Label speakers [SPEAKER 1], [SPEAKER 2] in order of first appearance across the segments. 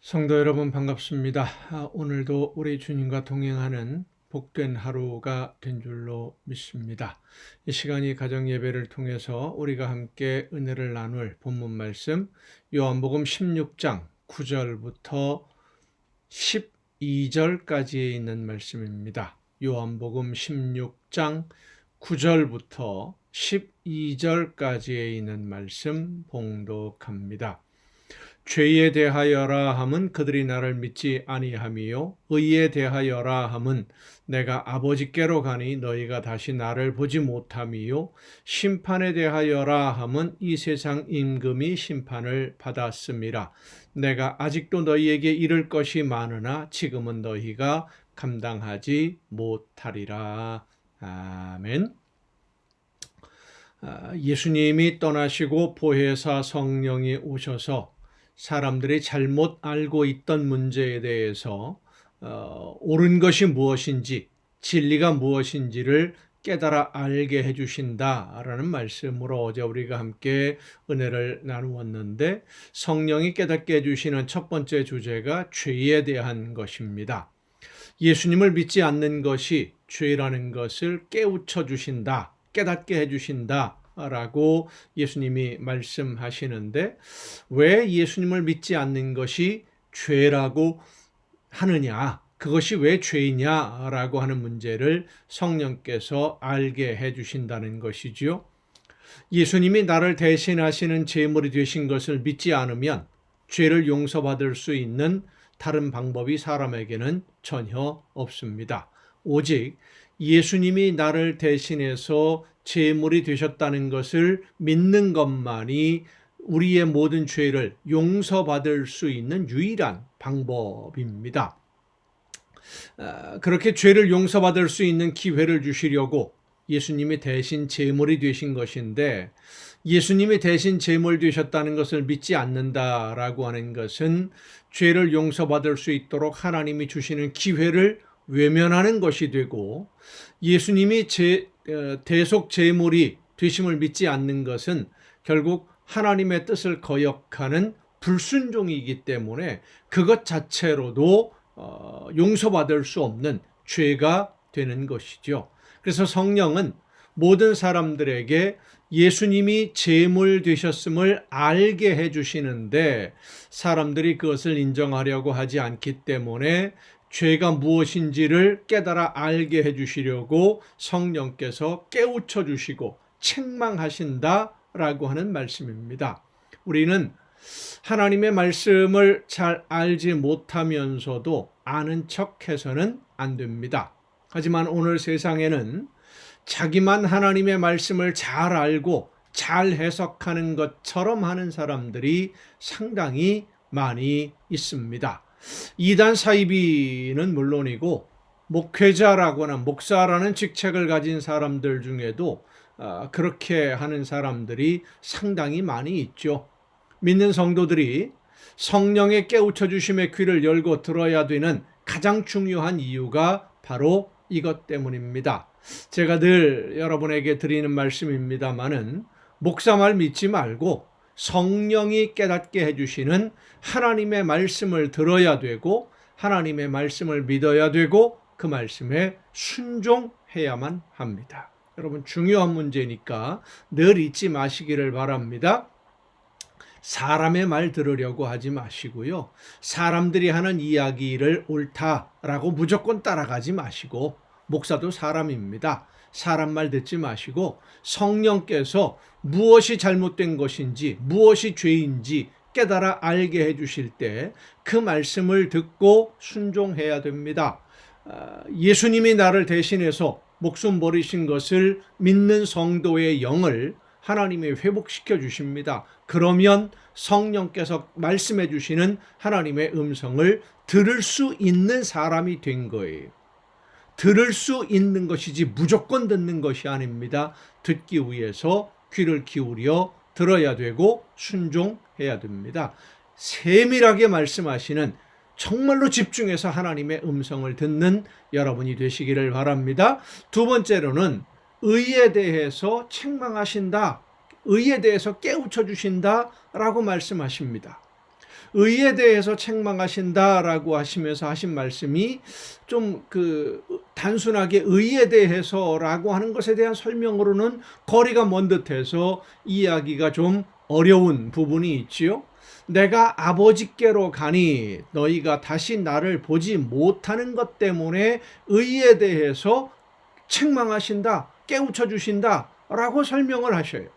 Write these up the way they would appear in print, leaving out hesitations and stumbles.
[SPEAKER 1] 성도 여러분 반갑습니다. 오늘도 우리 주님과 동행하는 복된 하루가 된 줄로 믿습니다. 이 시간이 가정 예배를 통해서 우리가 함께 은혜를 나눌 본문 말씀 요한복음 16장 9절부터 12절까지에 있는 말씀입니다. 요한복음 16장 9절부터 12절까지에 있는 말씀 봉독합니다. 죄에 대하여라 함은 그들이 나를 믿지 아니함이요 의에 대하여라 함은 내가 아버지께로 가니 너희가 다시 나를 보지 못함이요 심판에 대하여라 함은 이 세상 임금이 심판을 받았음이라. 내가 아직도 너희에게 이를 것이 많으나 지금은 너희가 감당하지 못하리라. 아멘. 예수님이 떠나시고 보혜사 성령이 오셔서 사람들이 잘못 알고 있던 문제에 대해서 옳은 것이 무엇인지 진리가 무엇인지를 깨달아 알게 해주신다라는 말씀으로 어제 우리가 함께 은혜를 나누었는데, 성령이 깨닫게 해주시는 첫 번째 주제가 죄에 대한 것입니다. 예수님을 믿지 않는 것이 죄라는 것을 깨우쳐 주신다, 깨닫게 해주신다 라고 예수님이 말씀하시는데, 왜 예수님을 믿지 않는 것이 죄라고 하느냐, 그것이 왜 죄이냐라고 하는 문제를 성령께서 알게 해주신다는 것이지요. 예수님이 나를 대신하시는 제물이 되신 것을 믿지 않으면 죄를 용서받을 수 있는 다른 방법이 사람에게는 전혀 없습니다. 오직 예수님이 나를 대신해서 제물이 되셨다는 것을 믿는 것만이 우리의 모든 죄를 용서받을 수 있는 유일한 방법입니다. 그렇게 죄를 용서받을 수 있는 기회를 주시려고 예수님이 대신 제물이 되신 것인데, 예수님이 대신 제물 되셨다는 것을 믿지 않는다라고 하는 것은 죄를 용서받을 수 있도록 하나님이 주시는 기회를 외면하는 것이 되고, 예수님이 대속 제물이 되심을 믿지 않는 것은 결국 하나님의 뜻을 거역하는 불순종이기 때문에 그것 자체로도 용서받을 수 없는 죄가 되는 것이죠. 그래서 성령은 모든 사람들에게 예수님이 제물 되셨음을 알게 해주시는데, 사람들이 그것을 인정하려고 하지 않기 때문에 죄가 무엇인지를 깨달아 알게 해주시려고 성령께서 깨우쳐 주시고 책망하신다라고 하는 말씀입니다. 우리는 하나님의 말씀을 잘 알지 못하면서도 아는 척해서는 안 됩니다. 하지만 오늘 세상에는 자기만 하나님의 말씀을 잘 알고 잘 해석하는 것처럼 하는 사람들이 상당히 많이 있습니다. 이단 사이비는 물론이고 목회자라거나 목사라는 직책을 가진 사람들 중에도 그렇게 하는 사람들이 상당히 많이 있죠. 믿는 성도들이 성령의 깨우쳐 주심의 귀를 열고 들어야 되는 가장 중요한 이유가 바로 이것 때문입니다. 제가 늘 여러분에게 드리는 말씀입니다마는, 목사 말 믿지 말고 성령이 깨닫게 해주시는 하나님의 말씀을 들어야 되고, 하나님의 말씀을 믿어야 되고, 그 말씀에 순종해야만 합니다. 여러분, 중요한 문제니까 늘 잊지 마시기를 바랍니다. 사람의 말 들으려고 하지 마시고요. 사람들이 하는 이야기를 옳다라고 무조건 따라가지 마시고, 목사도 사람입니다. 사람 말 듣지 마시고 성령께서 무엇이 잘못된 것인지 무엇이 죄인지 깨달아 알게 해주실 때 그 말씀을 듣고 순종해야 됩니다. 예수님이 나를 대신해서 목숨 버리신 것을 믿는 성도의 영을 하나님이 회복시켜 주십니다. 그러면 성령께서 말씀해 주시는 하나님의 음성을 들을 수 있는 사람이 된 거예요. 들을 수 있는 것이지 무조건 듣는 것이 아닙니다. 듣기 위해서 귀를 기울여 들어야 되고 순종해야 됩니다. 세밀하게 말씀하시는, 정말로 집중해서 하나님의 음성을 듣는 여러분이 되시기를 바랍니다. 두 번째로는 의에 대해서 책망하신다, 의에 대해서 깨우쳐 주신다라고 말씀하십니다. 의에 대해서 책망하신다라고 하시면서 하신 말씀이 좀 단순하게 의에 대해서라고 하는 것에 대한 설명으로는 거리가 먼 듯해서 이해하기가 좀 어려운 부분이 있지요. 내가 아버지께로 가니 너희가 다시 나를 보지 못하는 것 때문에 의에 대해서 책망하신다, 깨우쳐 주신다 라고 설명을 하셔요.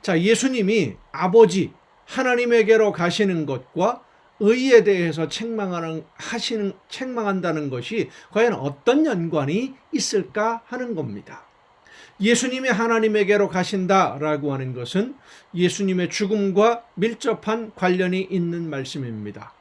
[SPEAKER 1] 자, 예수님이 아버지 하나님에게로 가시는 것과 의에 대해서 책망한다는 것이 과연 어떤 연관이 있을까 하는 겁니다. 예수님이 하나님에게로 가신다라고 하는 것은 예수님의 죽음과 밀접한 관련이 있는 말씀입니다.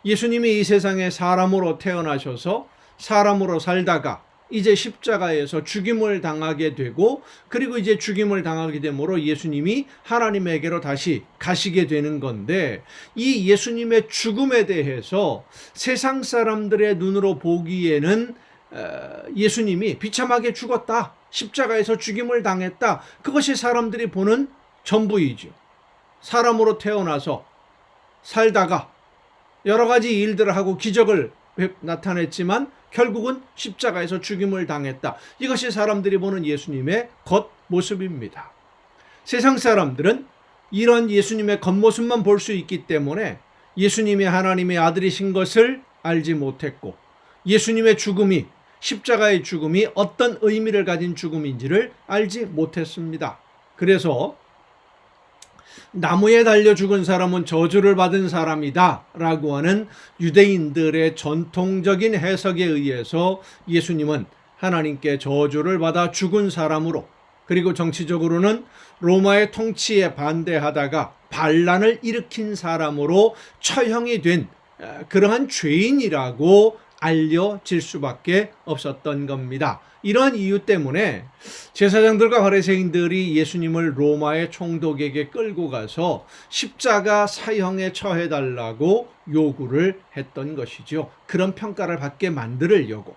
[SPEAKER 1] 예수님이 이 세상에 사람으로 태어나셔서 사람으로 살다가 이제 십자가에서 죽임을 당하게 되고, 그리고 이제 죽임을 당하게 되므로 예수님이 하나님에게로 다시 가시게 되는 건데, 이 예수님의 죽음에 대해서 세상 사람들의 눈으로 보기에는 예수님이 비참하게 죽었다, 십자가에서 죽임을 당했다, 그것이 사람들이 보는 전부이죠. 사람으로 태어나서 살다가 여러 가지 일들을 하고 기적을 나타냈지만 결국은 십자가에서 죽임을 당했다. 이것이 사람들이 보는 예수님의 겉모습입니다. 세상 사람들은 이런 예수님의 겉모습만 볼 수 있기 때문에 예수님이 하나님의 아들이신 것을 알지 못했고, 예수님의 죽음이, 십자가의 죽음이 어떤 의미를 가진 죽음인지를 알지 못했습니다. 그래서 나무에 달려 죽은 사람은 저주를 받은 사람이다 라고 하는 유대인들의 전통적인 해석에 의해서 예수님은 하나님께 저주를 받아 죽은 사람으로, 그리고 정치적으로는 로마의 통치에 반대하다가 반란을 일으킨 사람으로 처형이 된 그러한 죄인이라고 알려질 수밖에 없었던 겁니다. 이런 이유 때문에 제사장들과 바리새인들이 예수님을 로마의 총독에게 끌고 가서 십자가 사형에 처해달라고 요구를 했던 것이죠. 그런 평가를 받게 만들려고.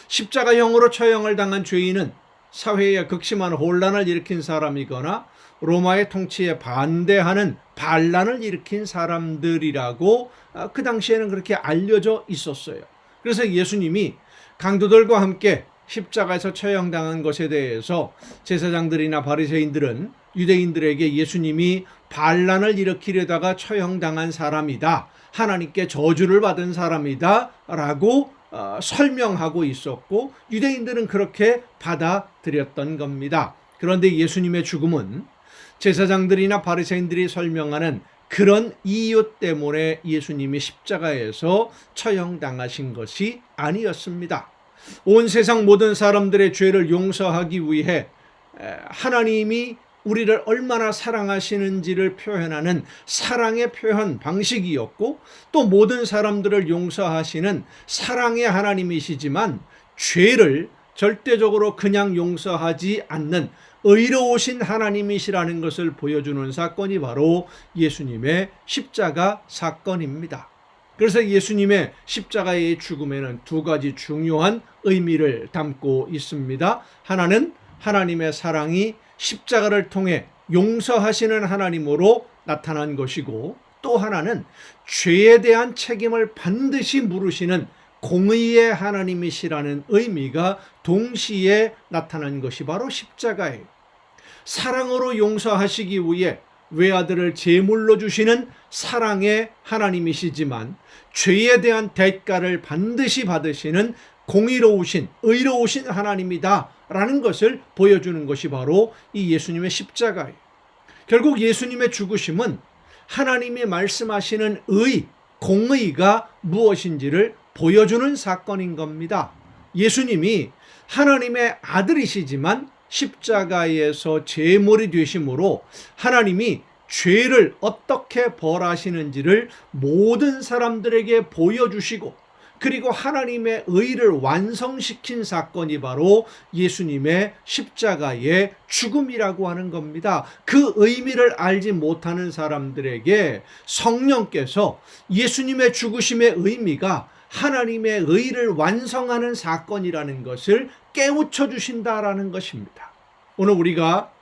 [SPEAKER 1] 십자가형으로 처형을 당한 죄인은 사회에 극심한 혼란을 일으킨 사람이거나 로마의 통치에 반대하는 반란을 일으킨 사람들이라고 그 당시에는 그렇게 알려져 있었어요. 그래서 예수님이 강도들과 함께 십자가에서 처형당한 것에 대해서 제사장들이나 바리새인들은 유대인들에게 예수님이 반란을 일으키려다가 처형당한 사람이다, 하나님께 저주를 받은 사람이다 라고 설명하고 있었고, 유대인들은 그렇게 받아들였던 겁니다. 그런데 예수님의 죽음은 제사장들이나 바리새인들이 설명하는 그런 이유 때문에 예수님이 십자가에서 처형당하신 것이 아니었습니다. 온 세상 모든 사람들의 죄를 용서하기 위해 하나님이 우리를 얼마나 사랑하시는지를 표현하는 사랑의 표현 방식이었고, 또 모든 사람들을 용서하시는 사랑의 하나님이시지만 죄를 절대적으로 그냥 용서하지 않는 의로우신 하나님이시라는 것을 보여주는 사건이 바로 예수님의 십자가 사건입니다. 그래서 예수님의 십자가의 죽음에는 두 가지 중요한 의미를 담고 있습니다. 하나는 하나님의 사랑이 십자가를 통해 용서하시는 하나님으로 나타난 것이고, 또 하나는 죄에 대한 책임을 반드시 물으시는 공의의 하나님이시라는 의미가 동시에 나타난 것이 바로 십자가예요. 사랑으로 용서하시기 위해 외아들을 제물로 주시는 사랑의 하나님이시지만 죄에 대한 대가를 반드시 받으시는 공의로우신, 의로우신 하나님이다 라는 것을 보여주는 것이 바로 이 예수님의 십자가예요. 결국 예수님의 죽으심은 하나님이 말씀하시는 의, 공의가 무엇인지를 보여주는 사건인 겁니다. 예수님이 하나님의 아들이시지만 십자가에서 제물이 되심으로 하나님이 죄를 어떻게 벌하시는지를 모든 사람들에게 보여주시고, 그리고 하나님의 의를 완성시킨 사건이 바로 예수님의 십자가의 죽음이라고 하는 겁니다. 그 의미를 알지 못하는 사람들에게 성령께서 예수님의 죽으심의 의미가 하나님의 의를 완성하는 사건이라는 것을 깨우쳐 주신다라는 것입니다. 오늘 우리가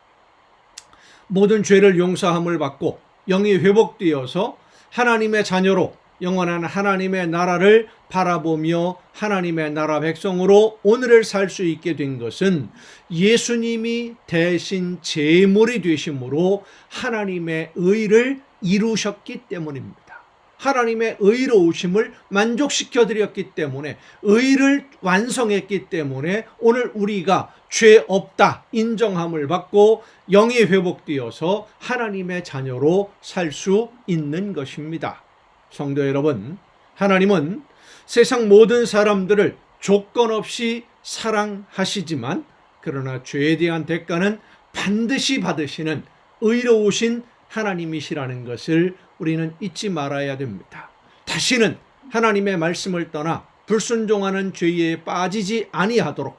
[SPEAKER 1] 모든 죄를 용서함을 받고 영이 회복되어서 하나님의 자녀로 영원한 하나님의 나라를 바라보며 하나님의 나라 백성으로 오늘을 살 수 있게 된 것은 예수님이 대신 제물이 되심으로 하나님의 의를 이루셨기 때문입니다. 하나님의 의로우심을 만족시켜 드렸기 때문에, 의를 완성했기 때문에 오늘 우리가 죄 없다 인정함을 받고 영이 회복되어서 하나님의 자녀로 살 수 있는 것입니다. 성도 여러분, 하나님은 세상 모든 사람들을 조건 없이 사랑하시지만 그러나 죄에 대한 대가는 반드시 받으시는 의로우신 하나님이시라는 것을 우리는 잊지 말아야 됩니다. 다시는 하나님의 말씀을 떠나 불순종하는 죄에 빠지지 아니하도록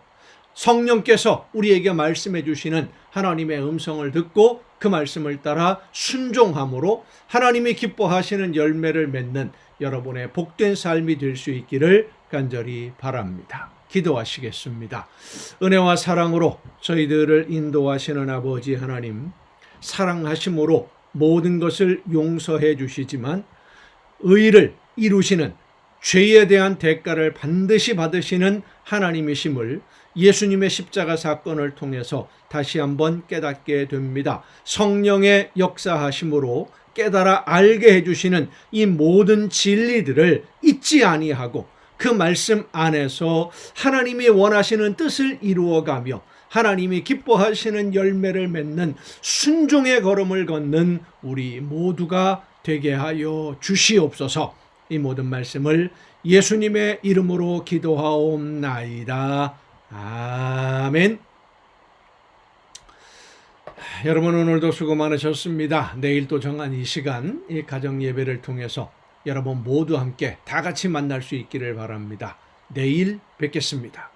[SPEAKER 1] 성령께서 우리에게 말씀해 주시는 하나님의 음성을 듣고 그 말씀을 따라 순종함으로 하나님이 기뻐하시는 열매를 맺는 여러분의 복된 삶이 될 수 있기를 간절히 바랍니다. 기도하시겠습니다. 은혜와 사랑으로 저희들을 인도하시는 아버지 하나님, 사랑하심으로 모든 것을 용서해 주시지만 의를 이루시는, 죄에 대한 대가를 반드시 받으시는 하나님이심을 예수님의 십자가 사건을 통해서 다시 한번 깨닫게 됩니다. 성령의 역사하심으로 깨달아 알게 해주시는 이 모든 진리들을 잊지 아니하고 그 말씀 안에서 하나님이 원하시는 뜻을 이루어가며 하나님이 기뻐하시는 열매를 맺는 순종의 걸음을 걷는 우리 모두가 되게 하여 주시옵소서. 이 모든 말씀을 예수님의 이름으로 기도하옵나이다. 아멘. 여러분, 오늘도 수고 많으셨습니다. 내일 또 정한 이 시간, 이 가정 예배를 통해서 여러분 모두 함께 다 같이 만날 수 있기를 바랍니다. 내일 뵙겠습니다.